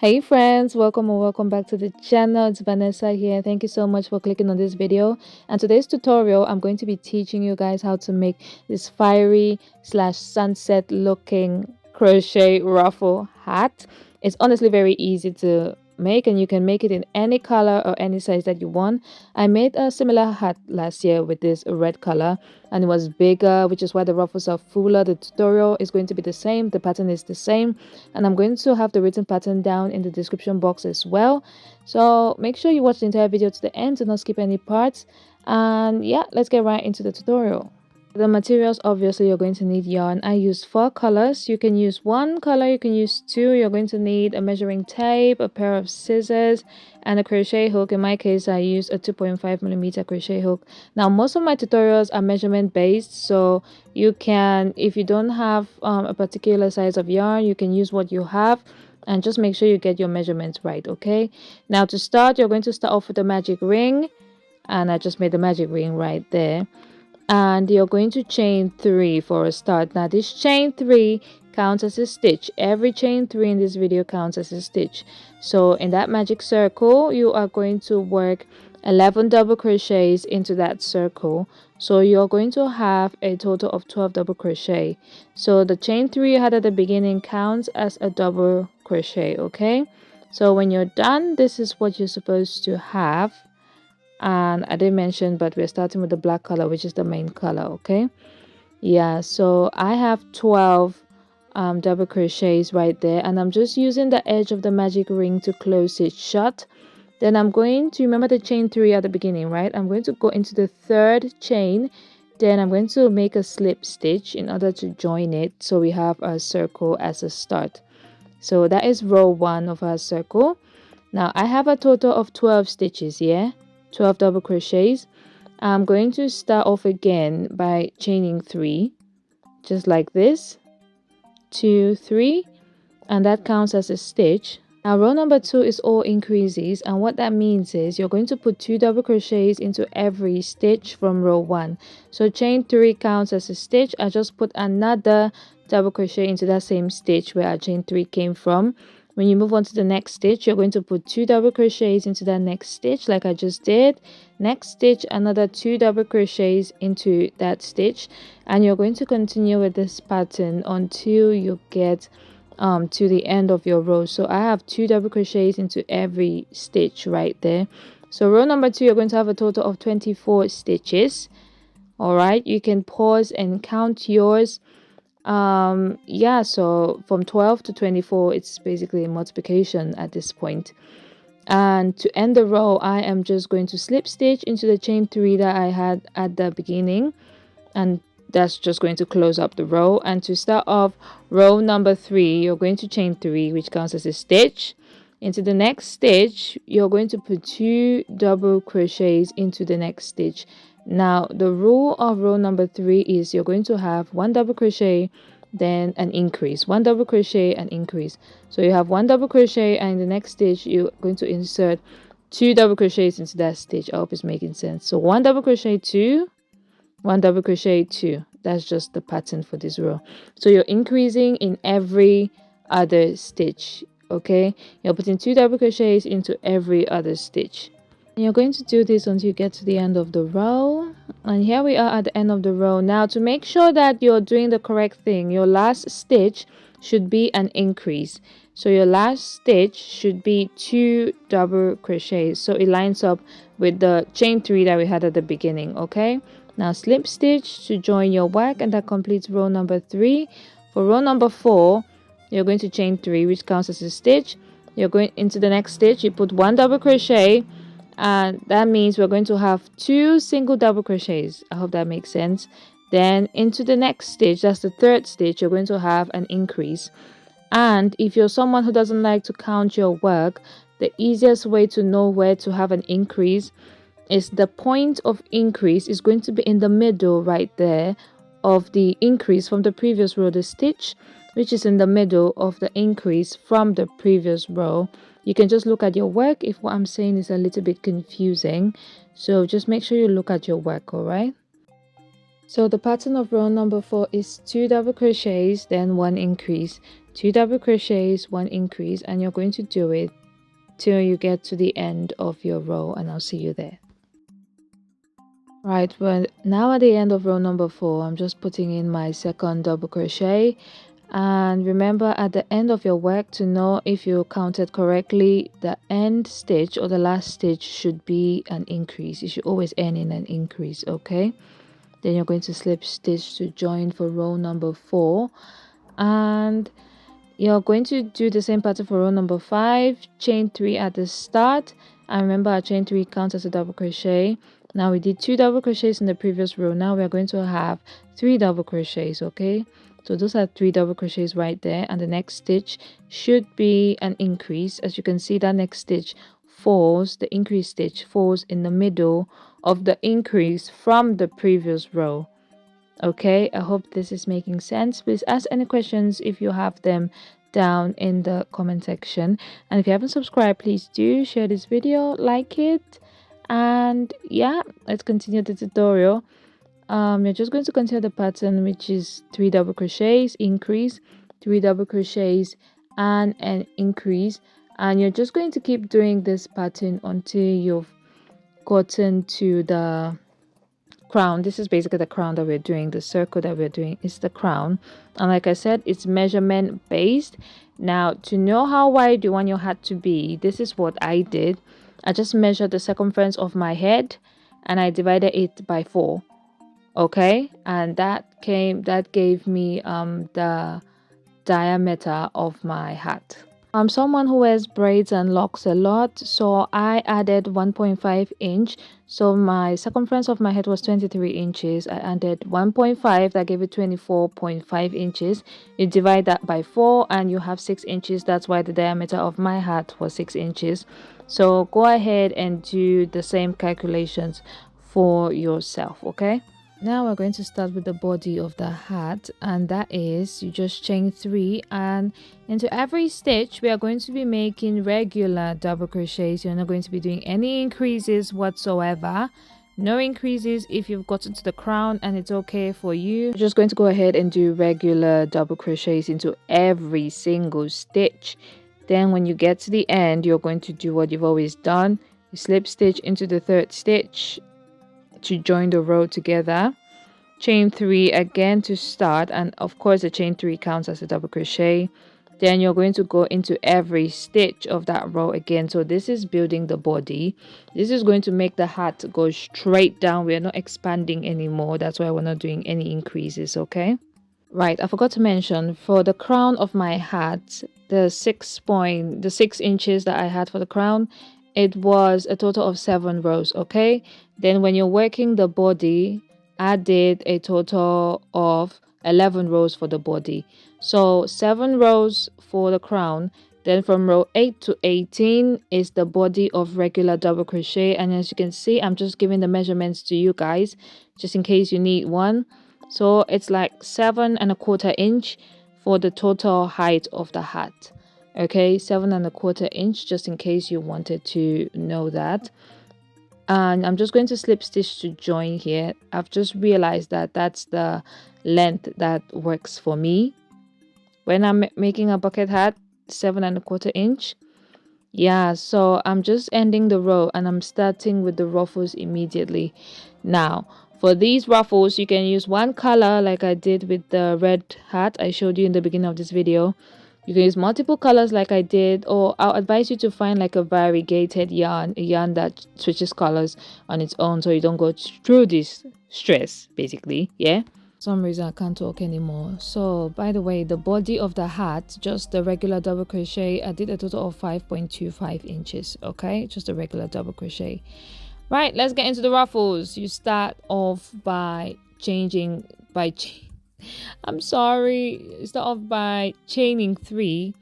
Hey friends, welcome or welcome back to the channel. It's Vanessa here. Thank you so much for clicking on this video. And today's tutorial, I'm going to be teaching you guys how to make this fiery slash sunset looking crochet ruffle hat. It's honestly very easy to make, and you can make it in any color or any size that you want. I made a similar hat last year with this red color, and it was bigger, which is why the ruffles are fuller. The tutorial is going to be the same, the pattern is the same, and I'm going to have the written pattern down in the description box as well. So make sure you watch the entire video to the end, do not skip any parts. And yeah, let's get right into the tutorial. The materials, obviously you're going to need yarn. I used 4 colors. You can use 1 color, you can use 2. You're going to need a measuring tape, a pair of scissors, and a crochet hook. In my case, I used a 2.5mm crochet hook. Now most of my tutorials are measurement based, so you can, if you don't have a particular size of yarn, you can use what you have and just make sure you get your measurements right. Okay, now to start, you're going to start off with a magic ring, and I just made the magic ring right there. And you're going to chain 3 for a start. Now this chain 3 counts as a stitch. Every chain 3 in this video counts as a stitch. So in that magic circle, you are going to work 11 double crochets into that circle. So you're going to have a total of 12 double crochet. So the chain 3 you had at the beginning counts as a double crochet. Okay, so when you're done, this is what you're supposed to have. And I didn't mention, but we're starting with the black color, which is the main color. Okay, yeah, so I have 12 double crochets right there, and I'm just using the edge of the magic ring to close it shut. Then I'm going to, remember the chain 3 at the beginning, right? I'm going to go into the 3rd chain. Then I'm going to make a slip stitch in order to join it, so we have a circle as a start. So that is row 1 of our circle. Now I have a total of 12 stitches here, 12 double crochets. I'm going to start off again by chaining 3, just like this, 2, 3, and that counts as a stitch. Now row number 2 is all increases, and what that means is you're going to put 2 double crochets into every stitch from row 1. So chain 3 counts as a stitch. I just put another double crochet into that same stitch where our chain 3 came from. When you move on to the next stitch, you're going to put 2 double crochets into that next stitch like I just did. Next stitch, another 2 double crochets into that stitch, and you're going to continue with this pattern until you get to the end of your row. So I have 2 double crochets into every stitch right there. So row number 2, you're going to have a total of 24 stitches. All right, you can pause and count yours. Yeah, so from 12 to 24, it's basically a multiplication at this point. And to end the row, I am just going to slip stitch into the chain 3 that I had at the beginning, and that's just going to close up the row. And to start off row number 3, you're going to chain 3, which counts as a stitch. Into the next stitch, you're going to put 2 double crochets into the next stitch. Now the rule of row number 3 is you're going to have 1 double crochet, then an increase, 1 double crochet, and increase. So you have 1 double crochet, and in the next stitch you're going to insert 2 double crochets into that stitch. I hope it's making sense. So 1 double crochet, 2, 1 double crochet, 2. That's just the pattern for this row. So you're increasing in every other stitch. Okay, you're putting 2 double crochets into every other stitch. And you're going to do this until you get to the end of the row. And here we are at the end of the row. Now to make sure that you're doing the correct thing, your last stitch should be an increase. So your last stitch should be 2 double crochets, so it lines up with the chain 3 that we had at the beginning. Okay, now slip stitch to join your work, and that completes row number 3. For row number 4, you're going to chain 3, which counts as a stitch. You're going into the next stitch, you put 1 double crochet, and that means we're going to have 2 single double crochets. I hope that makes sense. Then into the next stitch, that's the 3rd stitch, you're going to have an increase. And if you're someone who doesn't like to count your work, the easiest way to know where to have an increase is the point of increase is going to be in the middle right there of the increase from the previous row, the stitch which is in the middle of the increase from the previous row. You can just look at your work if what I'm saying is a little bit confusing, so just make sure you look at your work. All right, so the pattern of row number 4 is 2 double crochets, then 1 increase, 2 double crochets, 1 increase, and you're going to do it till you get to the end of your row, and I'll see you there. Right, well, now at the end of row number 4, I'm just putting in my second double crochet. And remember, at the end of your work, to know if you counted correctly, the end stitch or the last stitch should be an increase. You should always end in an increase, okay? Then you're going to slip stitch to join for row number 4, and you're going to do the same pattern for row number 5. Chain 3 at the start, and remember, our chain 3 counts as a double crochet. Now we did 2 double crochets in the previous row. Now we're going to have 3 double crochets, okay? So those are 3 double crochets right there, and the next stitch should be an increase. As you can see, that next stitch falls, the increase stitch falls in the middle of the increase from the previous row. Okay, I hope this is making sense. Please ask any questions if you have them down in the comment section, and if you haven't subscribed, please do share this video, like it, and yeah, let's continue the tutorial. You're just going to continue the pattern, which is 3 double crochets, increase, 3 double crochets, and an increase, and you're just going to keep doing this pattern until you've gotten to the crown. This is basically the crown that we're doing. The circle that we're doing is the crown, and like I said, it's measurement based. Now, to know how wide you want your hat to be, this is what I did. I just measured the circumference of my head and I divided it by 4. Okay, and that gave me the diameter of my hat. I'm someone who wears braids and locks a lot, so I added 1.5 inch. So my circumference of my head was 23 inches. I added 1.5, that gave it 24.5 inches. You divide that by 4 and you have 6 inches. That's why the diameter of my hat was 6 inches. So go ahead and do the same calculations for yourself, okay? Now we're going to start with the body of the hat, and that is, you just chain 3, and into every stitch we are going to be making regular double crochets. You're not going to be doing any increases whatsoever. No increases if you've gotten to the crown and it's okay for you. You're just going to go ahead and do regular double crochets into every single stitch. Then when you get to the end, you're going to do what you've always done. You slip stitch into the 3rd stitch to join the row together, chain 3 again to start, and of course the chain 3 counts as a double crochet. Then you're going to go into every stitch of that row again. So this is building the body. This is going to make the hat go straight down. We are not expanding anymore. That's why we're not doing any increases, okay? Right, I forgot to mention, for the crown of my hat, the 6 inches that I had for the crown, it was a total of 7 rows, okay? Then when you're working the body, I did a total of 11 rows for the body. So 7 rows for the crown. Then from row 8 to 18 is the body of regular double crochet. And as you can see, I'm just giving the measurements to you guys, just in case you need one. So it's like 7¼ inch for the total height of the hat. Okay, 7¼ inch, just in case you wanted to know that. And I'm just going to slip stitch to join here. I've just realized that that's the length that works for me when I'm making a bucket hat, 7¼ inch. Yeah, so I'm just ending the row and I'm starting with the ruffles immediately. Now for these ruffles, you can use one color like I did with the red hat I showed you in the beginning of this video. You can use multiple colors like I did, or I'll advise you to find like a variegated yarn, a yarn that switches colors on its own, so you don't go through this stress basically. Yeah, for some reason I can't talk anymore. So by the way, the body of the hat, just the regular double crochet, I did a total of 5.25 inches. Okay, just a regular double crochet. Right, let's get into the ruffles. You start off by I'm sorry, start off by chaining 3,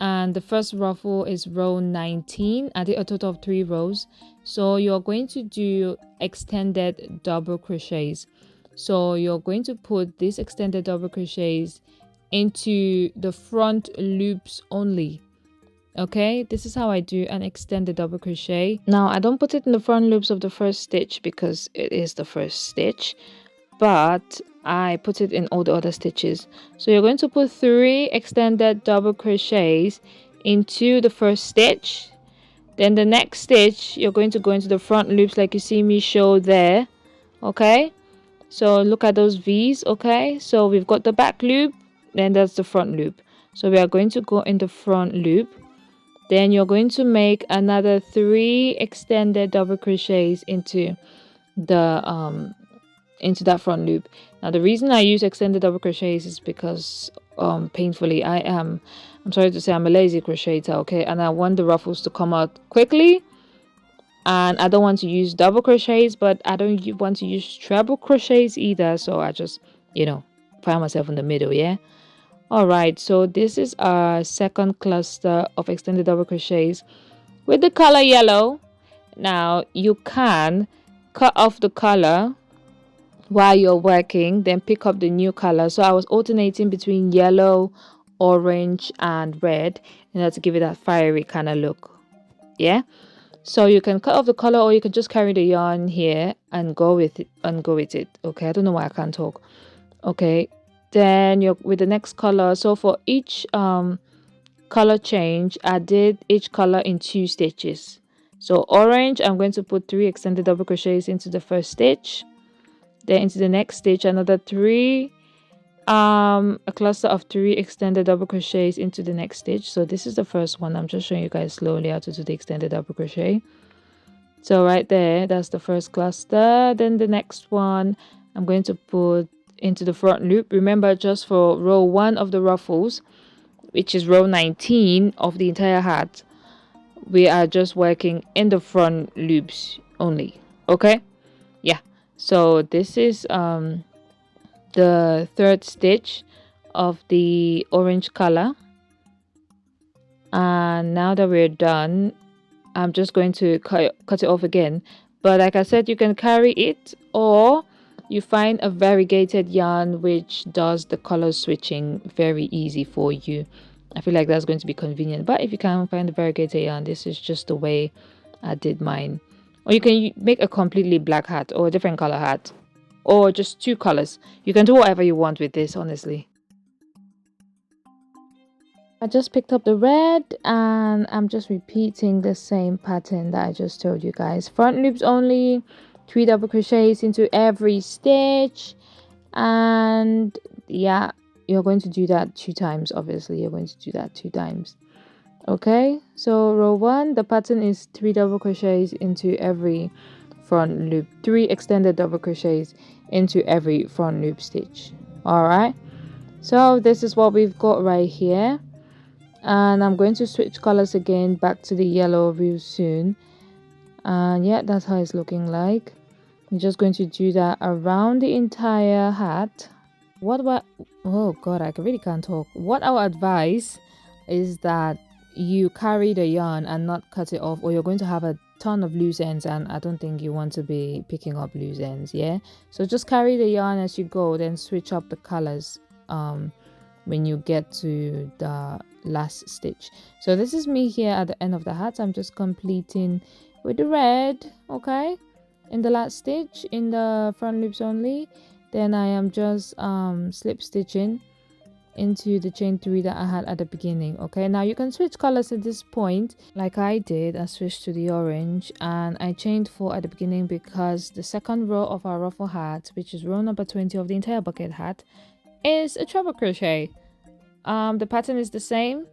and the first ruffle is row 19. I did a total of 3 rows. So you're going to do extended double crochets. So you're going to put these extended double crochets into the front loops only. Okay, this is how I do an extended double crochet. Now I don't put it in the front loops of the first stitch because it is the first stitch, but I put it in all the other stitches. So you're going to put 3 extended double crochets into the first stitch. Then the next stitch, you're going to go into the front loops like you see me show there. Okay, so look at those V's. Okay, so we've got the back loop, then that's the front loop. So we are going to go in the front loop. Then you're going to make another 3 extended double crochets into that front loop. Now the reason I use extended double crochets is because painfully I'm sorry to say I'm a lazy crocheter, okay, and I want the ruffles to come out quickly, and I don't want to use double crochets, but I don't want to use treble crochets either, so I just, you know, find myself in the middle. Yeah. All right, so this is our second cluster of extended double crochets with the color yellow. Now you can cut off the color while you're working, then pick up the new color. So I was alternating between yellow, orange and red in order to give it that fiery kind of look. Yeah, so you can cut off the color, or you can just carry the yarn here and go with it okay, I don't know why I can't talk. Okay, then you're with the next color. So for each color change, I did each color in 2 stitches. So orange, I'm going to put 3 extended double crochets into the first stitch, then into the next stitch another 3, a cluster of 3 extended double crochets into the next stitch. So this is the first one. I'm just showing you guys slowly how to do the extended double crochet. So right there, that's the first cluster. Then the next one I'm going to put into the front loop. Remember, just for row 1 of the ruffles, which is row 19 of the entire hat, we are just working in the front loops only. Okay, yeah. So this is the third stitch of the orange color, and now that we're done, I'm just going to cut it off again. But like I said, you can carry it, or you find a variegated yarn which does the color switching very easy for you. I feel like that's going to be convenient. But if you can't find the variegated yarn, this is just the way I did mine. Or you can make a completely black hat or a different color hat, or just 2 colors. You can do whatever you want with this, honestly. I just picked up the red, and I'm just repeating the same pattern that I just told you guys. Front loops only, 3 double crochets into every stitch, and yeah, you're going to do that 2 times. Obviously you're going to do that 2 times. Okay, so row 1, the pattern is 3 double crochets into every front loop, 3 extended double crochets into every front loop stitch. All right, so this is what we've got right here, and I'm going to switch colors again back to the yellow real soon. And yeah, that's how it's looking like. I'm just going to do that around the entire hat. Oh god, I really can't talk. What I would advise is that you carry the yarn and not cut it off, or you're going to have a ton of loose ends, and I don't think you want to be picking up loose ends. Yeah, so just carry the yarn as you go, then switch up the colors when you get to the last stitch. So this is me here at the end of the hat. I'm just completing with the red, okay, in the last stitch in the front loops only. Then I am just slip stitching into the chain 3 that I had at the beginning. Okay, now you can switch colors at this point like I did. I switched to the orange, and I chained 4 at the beginning because the second row of our ruffle hat, which is row number 20 of the entire bucket hat, is a treble crochet. The pattern is the same,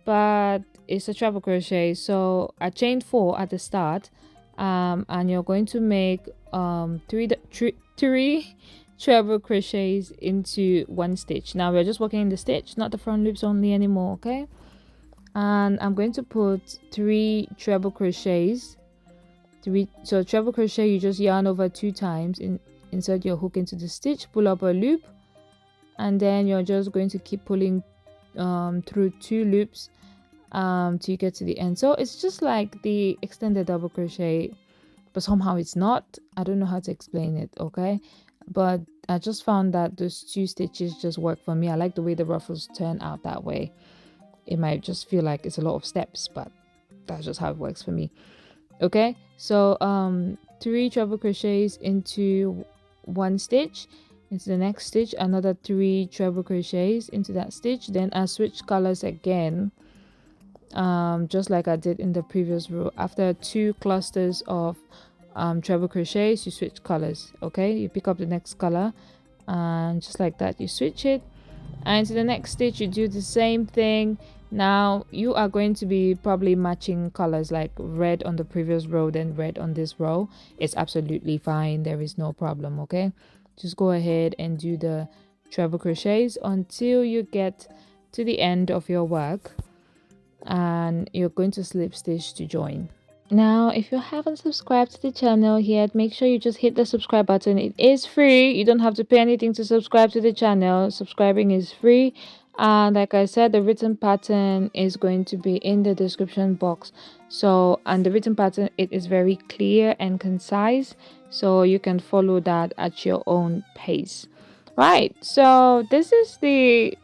but it's a treble crochet. So I chained 4 at the start, and you're going to make 3 treble crochets into 1 stitch. Now we're just working in the stitch, not the front loops only anymore. Okay, and I'm going to put 3 treble crochets. So treble crochet, you just yarn over 2 times, insert your hook into the stitch, pull up a loop, and then you're just going to keep pulling through 2 loops till you get to the end. So it's just like the extended double crochet, but somehow it's not. I don't know how to explain it. Okay, but I just found that those 2 stitches just work for me. I like the way the ruffles turn out that way. It might just feel like it's a lot of steps, but that's just how it works for me. Okay, so 3 treble crochets into one stitch into the next stitch, another 3 treble crochets into that stitch. Then I switch colors again, just like I did in the previous row. After 2 clusters of treble crochets, you switch colors. Okay, you pick up the next color, and just like that you switch it, and to the next stitch you do the same thing. Now you are going to be probably matching colors, like red on the previous row then red on this row. It's absolutely fine, there is no problem. Okay, just go ahead and do the treble crochets until you get to the end of your work, and you're going to slip stitch to join. Now, if you haven't subscribed to the channel yet, make sure you just hit the subscribe button. It is free. You don't have to pay anything to subscribe to the channel. Subscribing is free. And like I said, the written pattern is going to be in the description box. So, and the written pattern, it is very clear and concise, so you can follow that at your own pace. Right, so this is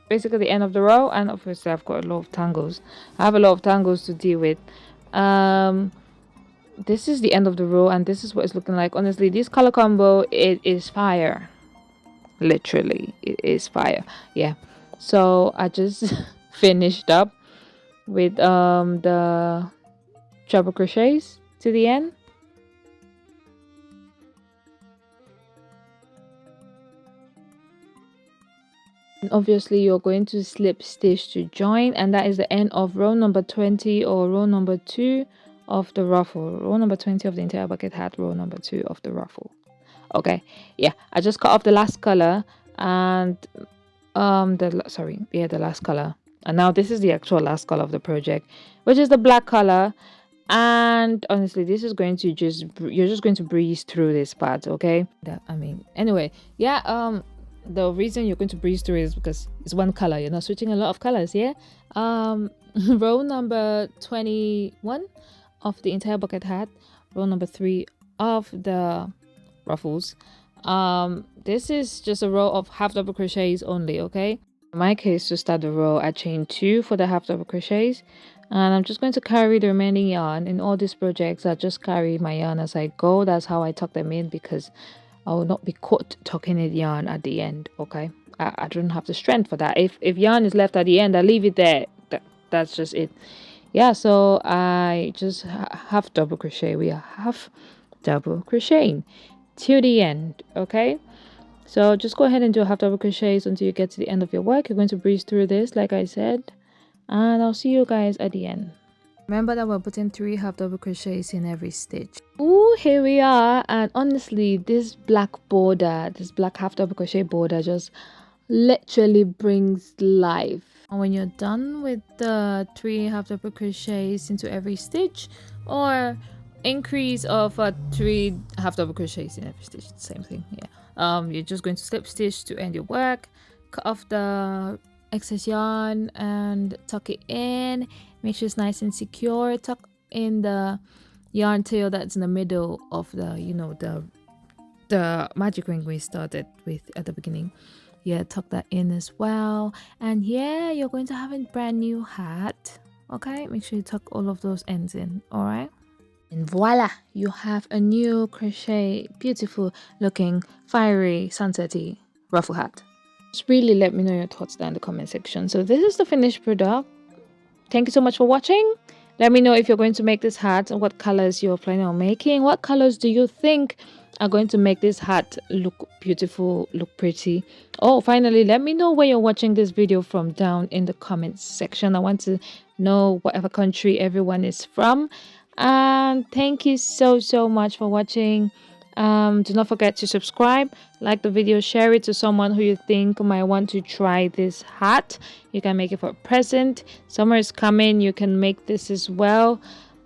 basically the end of the row, and obviously I've got a lot of tangles. I have a lot of tangles to deal with. This is the end of the row, and this is what it's looking like. Honestly, this color combo, it is fire. Literally, it is fire. Yeah, so I just finished up with the treble crochets to the end. And obviously you're going to slip stitch to join, and that is the end of row number 20, or row number 2 of the ruffle. Row number 20 of the entire bucket hat, row number 2 of the ruffle. Okay, yeah, I just cut off the last color, and the last color, and now this is the actual last color of the project, which is the black color. And honestly, this is going to you're just going to breeze through this part. Okay, anyway, yeah, the reason you're going to breeze through is because it's one color, you're not switching a lot of colors. Yeah. Row number 21 of the entire bucket hat, row number 3 of the ruffles. This is just a row of half double crochets only. Okay, in my case, to start the row, I chain 2 for the half double crochets, and I'm just going to carry the remaining yarn. In all these projects, I just carry my yarn as I go. That's how I tuck them in, because I will not be caught tucking in yarn at the end. Okay, I don't have the strength for that. If yarn is left at the end, I leave it there. That's just it. Yeah, so I just half double crochet. We are half double crocheting till the end. Okay, so just go ahead and do half double crochets until you get to the end of your work. You're going to breeze through this, like I said, and I'll see you guys at the end. Remember that we're putting 3 half double crochets in every stitch. Ooh, here we are. And honestly, this black border, this black half double crochet border, just literally brings life. And when you're done with the 3 half double crochets into every stitch, or increase of 3 half double crochets in every stitch, same thing. Yeah, you're just going to slip stitch to end your work, cut off the excess yarn and tuck it in. Make sure it's nice and secure. Tuck in the yarn tail that's in the middle of the magic ring we started with at the beginning. Yeah, tuck that in as well, and yeah, you're going to have a brand new hat. Okay, make sure you tuck all of those ends in. All right, and voila, you have a new crochet, beautiful looking fiery sunsetty ruffle hat. Just really let me know your thoughts down in the comment section. So this is the finished product. Thank you so much for watching. Let me know if you're going to make this hat and what colors you're planning on making. What colors do you think are going to make this hat look beautiful, look pretty? Oh, finally, let me know where you're watching this video from down in the comments section. I want to know whatever country everyone is from. And thank you so much for watching. Do not forget to subscribe, like the video, share it to someone who you think might want to try this hat. You can make it for a present. Summer is coming, you can make this as well.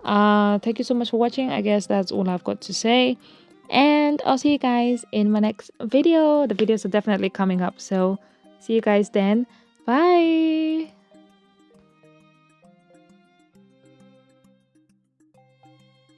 Thank you so much for watching. I guess that's all I've got to say, and I'll see you guys in my next video. The videos are definitely coming up, so see you guys then. Bye.